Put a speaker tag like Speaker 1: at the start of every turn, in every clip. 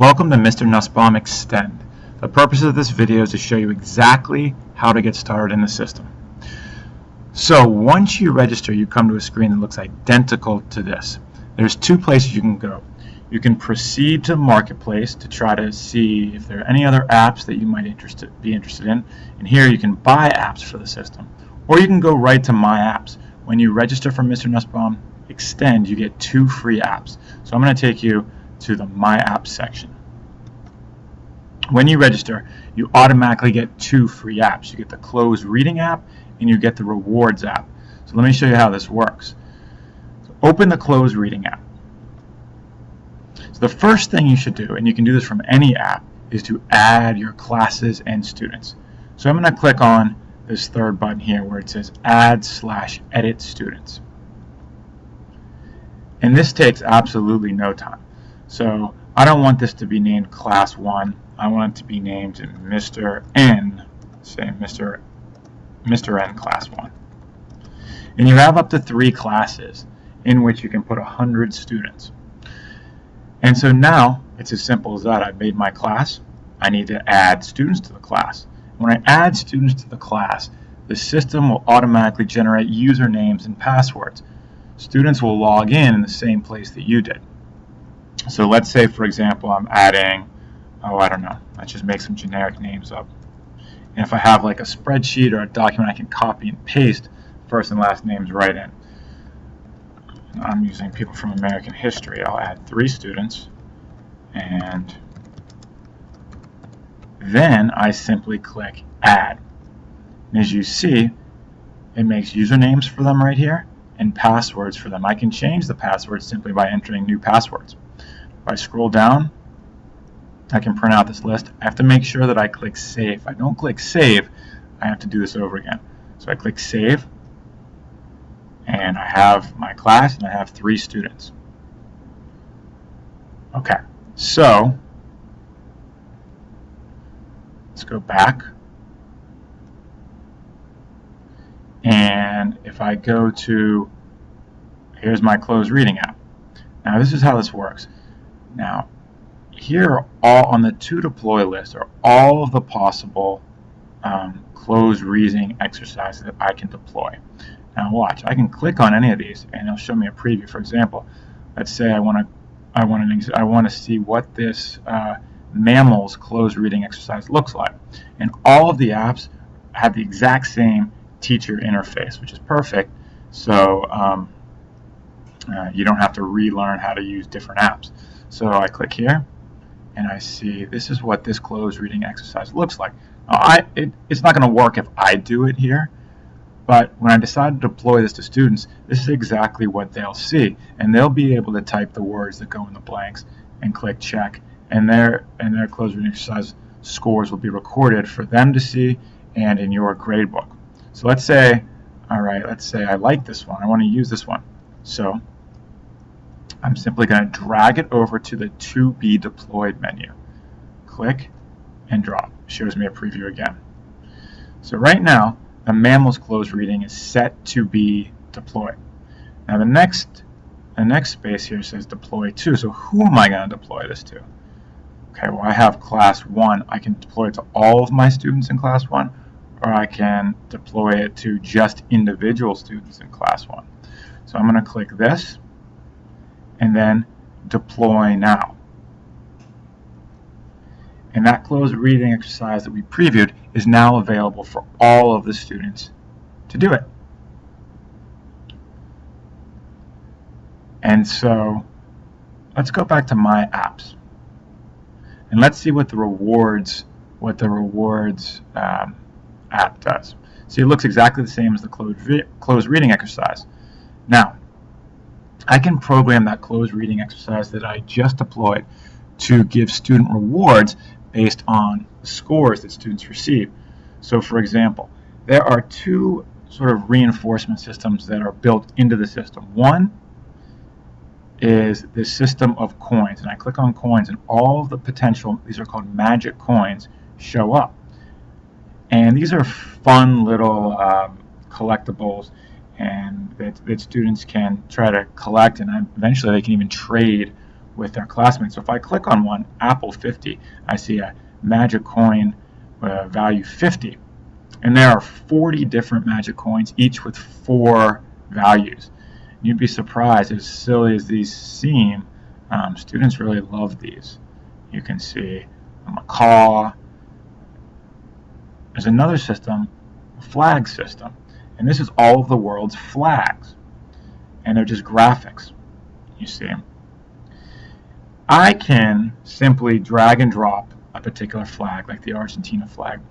Speaker 1: Welcome to Mr. Nussbaum Extend. The purpose of this video is to show you exactly how to get started in the system. So once you register, you come to a screen that looks identical to this. There's two places you can go. You can proceed to Marketplace to try to see if there are any other apps that you might be interested in. And here you can buy apps for the system. Or you can go right to My Apps. When you register for Mr. Nussbaum Extend, you get 2 free apps. So I'm going to take you to the My Apps section. When you register, you automatically get 2 free apps. You get the Closed Reading app and you get the Rewards app. So let me show you how this works. So open the Closed Reading app. So the first thing you should do, and you can do this from any app, is to add your classes and students. So I'm going to click on this third button here where it says Add/Edit Students. And this takes absolutely no time. So I don't want this to be named Class 1. I want it to be named Mr. N, say Mr. N Class 1. And you have up to 3 classes in which you can put 100 students. And so now it's as simple as that. I've made my class. I need to add students to the class. When I add students to the class, the system will automatically generate usernames and passwords. Students will log in the same place that you did. So let's say, for example, I'm adding, I don't know, let's just make some generic names up. And if I have like a spreadsheet or a document, I can copy and paste first and last names right in. I'm using people from American history. I'll add 3 students, and then I simply click Add. And as you see, it makes usernames for them right here and passwords for them. I can change the passwords simply by entering new passwords. If I scroll down, I can print out this list. I have to make sure that I click Save. If I don't click Save, I have to do this over again. So I click Save, and I have my class, and I have 3 students. Okay, so let's go back. And if I go to, here's my Closed Reading app. Now this is how this works. Now, here all on the to deploy list are all of the possible closed reading exercises that I can deploy. Now watch, I can click on any of these and it'll show me a preview. For example, let's say I want to see what this mammals closed reading exercise looks like. And all of the apps have the exact same teacher interface, which is perfect. So you don't have to relearn how to use different apps. So I click here, and I see this is what this closed reading exercise looks like. Now, it's not going to work if I do it here, but when I decide to deploy this to students, this is exactly what they'll see, and they'll be able to type the words that go in the blanks and click check, and their closed reading exercise scores will be recorded for them to see and in your gradebook. So let's say, all right, let's say I like this one. I want to use this one. So I'm simply going to drag it over to the To Be Deployed menu. Click and drop. Shows me a preview again. So right now, the mammals closed reading is set to be deployed. Now the next space here says deploy to. So who am I going to deploy this to? Okay, well I have class 1. I can deploy it to all of my students in class 1, or I can deploy it to just individual students in class 1. So I'm going to click this and then deploy now. And that closed reading exercise that we previewed is now available for all of the students to do it. And so let's go back to My Apps. And let's see what the rewards app does. See, it looks exactly the same as the closed reading exercise. Now, I can program that closed reading exercise that I just deployed to give student rewards based on the scores that students receive. So for example, there are 2 sort of reinforcement systems that are built into the system. One is the system of coins, and I click on coins and all of the potential, these are called magic coins, show up. And these are fun little collectibles and that students can try to collect, and eventually they can even trade with their classmates. So if I click on one, Apple 50, I see a magic coin value 50. And there are 40 different magic coins, each with 4 values. You'd be surprised, as silly as these seem, students really love these. You can see a macaw. There's another system, a flag system. And this is all of the world's flags. And they're just graphics. You see them. I can simply drag and drop a particular flag, like the Argentina flag,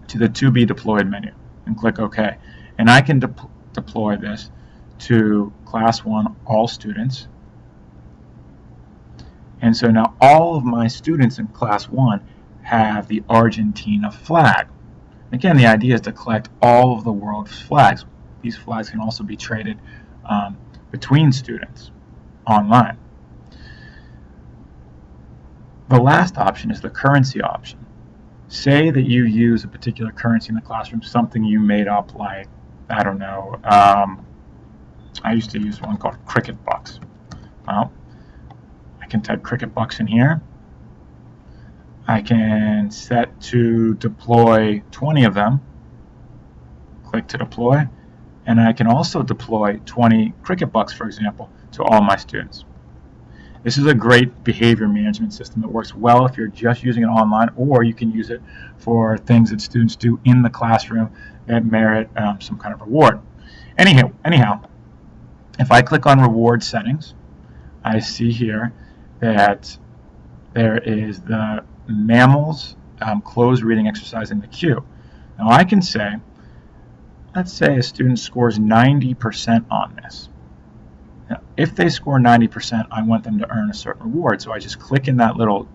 Speaker 1: to the To Be Deployed menu and click OK. And I can deploy this to Class 1, all students. And so now all of my students in Class 1 have the Argentina flag. Again, the idea is to collect all of the world's flags. These flags can also be traded between students online. The last option is the currency option. Say that you use a particular currency in the classroom, something you made up, like, I don't know, I used to use one called Cricket Bucks. Well, I can type Cricket Bucks in here. I can set to deploy 20 of them. Click to deploy. And I can also deploy 20 Cricket Bucks, for example, to all my students. This is a great behavior management system that works well if you're just using it online, or you can use it for things that students do in the classroom that merit some kind of reward. Anyhow, if I click on reward settings, I see here that there is the mammals closed reading exercise in the queue. Now I can say, let's say a student scores 90% on this. Now, if they score 90%, I want them to earn a certain reward. So I just click in that little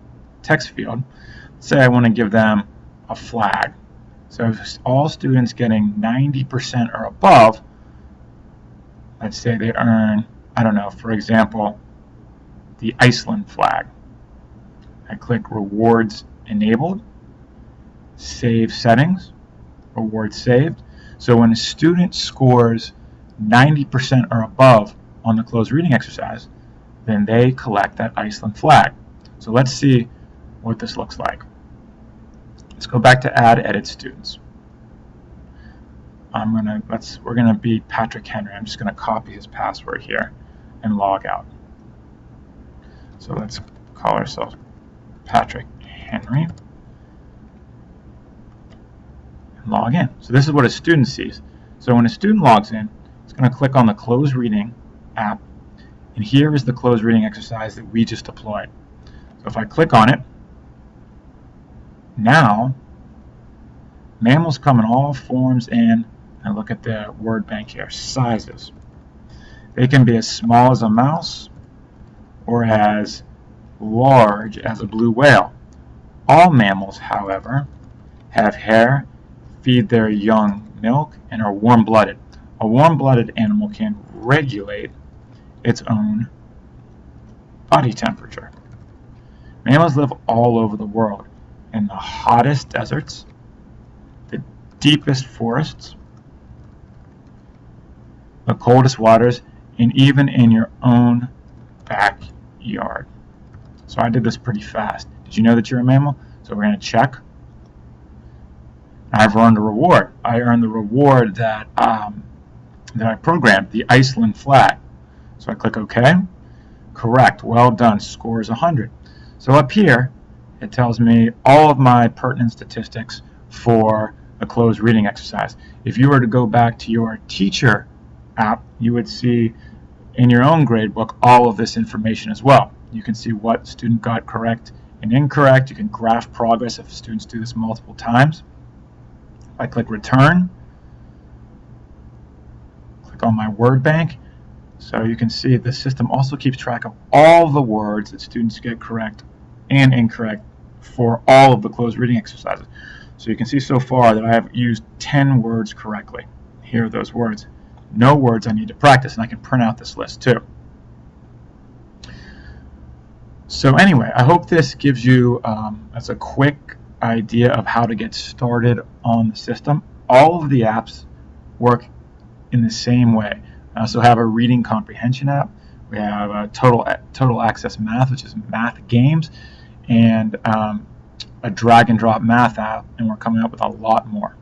Speaker 1: text field. Say I want to give them a flag. So if all students getting 90% or above, let's say they earn, I don't know, for example, the Iceland flag. I click Rewards Enabled, Save Settings, Rewards Saved. So when a student scores 90% or above on the closed reading exercise, then they collect that Iceland flag. So let's see what this looks like. Let's go back to Add Edit Students. We're gonna be Patrick Henry. I'm just gonna copy his password here and log out. So let's call ourselves Patrick Henry and log in. So this is what a student sees. So when a student logs in, it's going to click on the closed reading app, and here is the closed reading exercise that we just deployed. So if I click on it, now mammals come in all forms and look at the word bank here, sizes. They can be as small as a mouse or as large as a blue whale. All mammals, however, have hair, feed their young milk, and are warm-blooded. A warm-blooded animal can regulate its own body temperature. Mammals live all over the world, in the hottest deserts, the deepest forests, the coldest waters, and even in your own backyard. So I did this pretty fast. Did you know that you're a mammal? So we're going to check. I've earned a reward. I earned the reward that I programmed, the Iceland flag. So I click OK. Correct. Well done. Score is 100. So up here, it tells me all of my pertinent statistics for a closed reading exercise. If you were to go back to your teacher app, you would see in your own gradebook all of this information as well. You can see what student got correct and incorrect. You can graph progress if students do this multiple times. If I click return, click on my word bank, so you can see the system also keeps track of all the words that students get correct and incorrect for all of the closed reading exercises. So you can see so far that I have used 10 words correctly. Here are those words. No words I need to practice, and I can print out this list too. So anyway, I hope this gives you as a quick idea of how to get started on the system. All of the apps work in the same way. I also have a reading comprehension app, we have Total Access Math, which is math games, and a drag and drop math app, and we're coming up with a lot more.